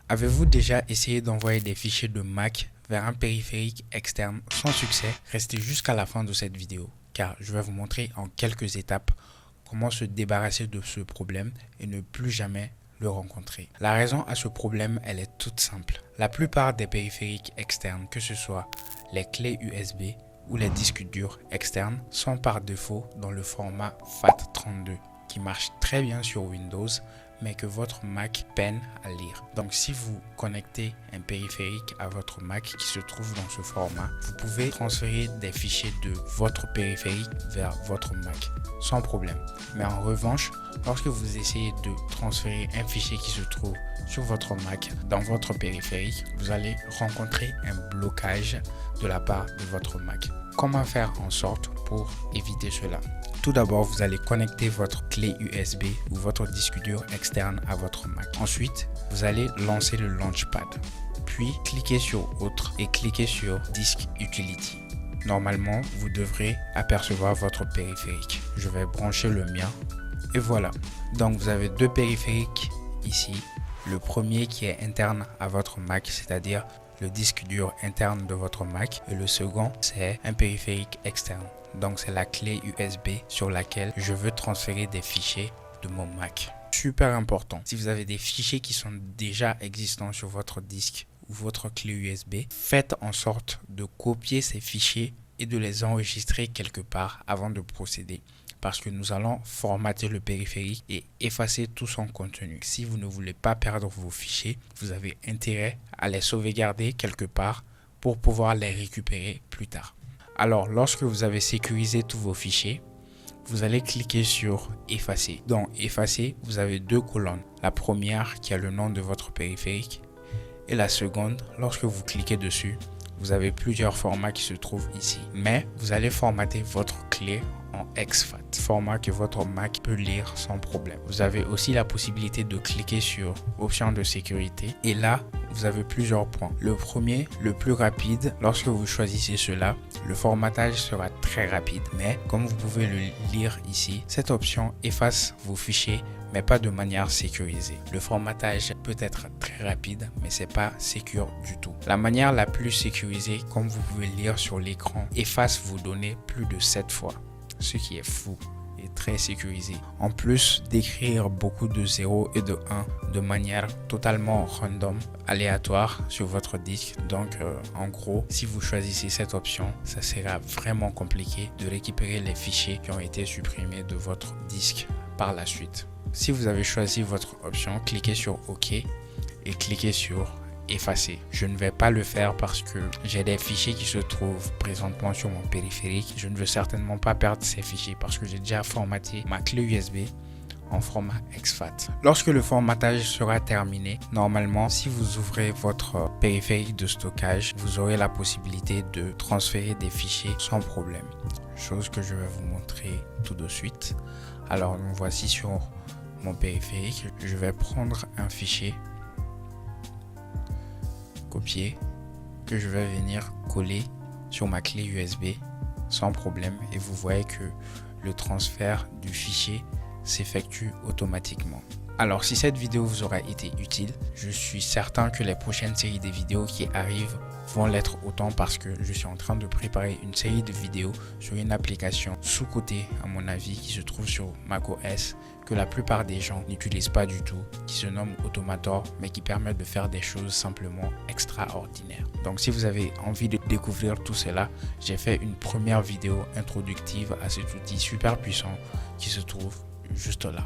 Avez-vous déjà essayé d'envoyer des fichiers de Mac vers un périphérique externe sans succès? Restez jusqu'à la fin de cette vidéo car je vais vous montrer en quelques étapes comment se débarrasser de ce problème et ne plus jamais le rencontrer. La raison à ce problème, elle est toute simple. La plupart des périphériques externes, que ce soit les clés USB ou les disques durs externes, sont par défaut dans le format FAT32 qui marche très bien sur Windows mais que votre Mac peine à lire. Donc si vous connectez un périphérique à votre Mac qui se trouve dans ce format, vous pouvez transférer des fichiers de votre périphérique vers votre Mac sans problème. Mais en revanche, lorsque vous essayez de transférer un fichier qui se trouve sur votre Mac dans votre périphérique, vous allez rencontrer un blocage de la part de votre Mac. Comment faire en sorte pour éviter cela? Tout d'abord, vous allez connecter votre clé USB ou votre disque dur externe à votre Mac. Ensuite, vous allez lancer le Launchpad. Puis, cliquez sur Autre et cliquez sur Disk Utility. Normalement, vous devrez apercevoir votre périphérique. Je vais brancher le mien et voilà. Donc, vous avez deux périphériques ici. Le premier qui est interne à votre Mac, c'est-à-dire le disque dur interne de votre Mac, et le second, c'est un périphérique externe. Donc, c'est la clé USB sur laquelle je veux transférer des fichiers de mon Mac. Super important. Si vous avez des fichiers qui sont déjà existants sur votre disque ou votre clé USB, faites en sorte de copier ces fichiers et de les enregistrer quelque part avant de procéder. Parce que nous allons formater le périphérique et effacer tout son contenu. Si vous ne voulez pas perdre vos fichiers, vous avez intérêt à les sauvegarder quelque part pour pouvoir les récupérer plus tard. Alors, lorsque vous avez sécurisé tous vos fichiers, vous allez cliquer sur Effacer. Dans Effacer, vous avez deux colonnes. La première qui a le nom de votre périphérique et la seconde, lorsque vous cliquez dessus, vous avez plusieurs formats qui se trouvent ici. Mais vous allez formater votre clé en exFAT, format que votre Mac peut lire sans problème. Vous avez aussi la possibilité de cliquer sur Options de sécurité et là, vous avez plusieurs points. Le premier, le plus rapide, lorsque vous choisissez cela, le formatage sera très rapide. Mais comme vous pouvez le lire ici, cette option efface vos fichiers mais pas de manière sécurisée. Le formatage peut être très rapide, mais c'est pas sécure du tout. La manière la plus sécurisée, comme vous pouvez lire sur l'écran, efface vos données plus de 7 fois, ce qui est fou et très sécurisé. En plus d'écrire beaucoup de 0 et de 1 de manière totalement random, aléatoire sur votre disque. Donc en gros, si vous choisissez cette option, ça sera vraiment compliqué de récupérer les fichiers qui ont été supprimés de votre disque par la suite. Si vous avez choisi votre option, cliquez sur OK et cliquez sur Effacer. Je ne vais pas le faire parce que j'ai des fichiers qui se trouvent présentement sur mon périphérique. Je ne veux certainement pas perdre ces fichiers parce que j'ai déjà formaté ma clé USB en format exFAT. Lorsque le formatage sera terminé, normalement, si vous ouvrez votre périphérique de stockage, vous aurez la possibilité de transférer des fichiers sans problème. Chose que je vais vous montrer tout de suite. Alors, nous voici sur mon périphérique. Je vais prendre un fichier copier que je vais venir coller sur ma clé USB sans problème et vous voyez que le transfert du fichier s'effectue automatiquement. Alors si cette vidéo vous aura été utile, je suis certain que les prochaines séries de vidéos qui arrivent vont l'être autant parce que je suis en train de préparer une série de vidéos sur une application sous-cotée à mon avis qui se trouve sur macOS que la plupart des gens n'utilisent pas du tout, qui se nomme Automator mais qui permet de faire des choses simplement extraordinaires. Donc si vous avez envie de découvrir tout cela, j'ai fait une première vidéo introductive à cet outil super puissant qui se trouve juste là.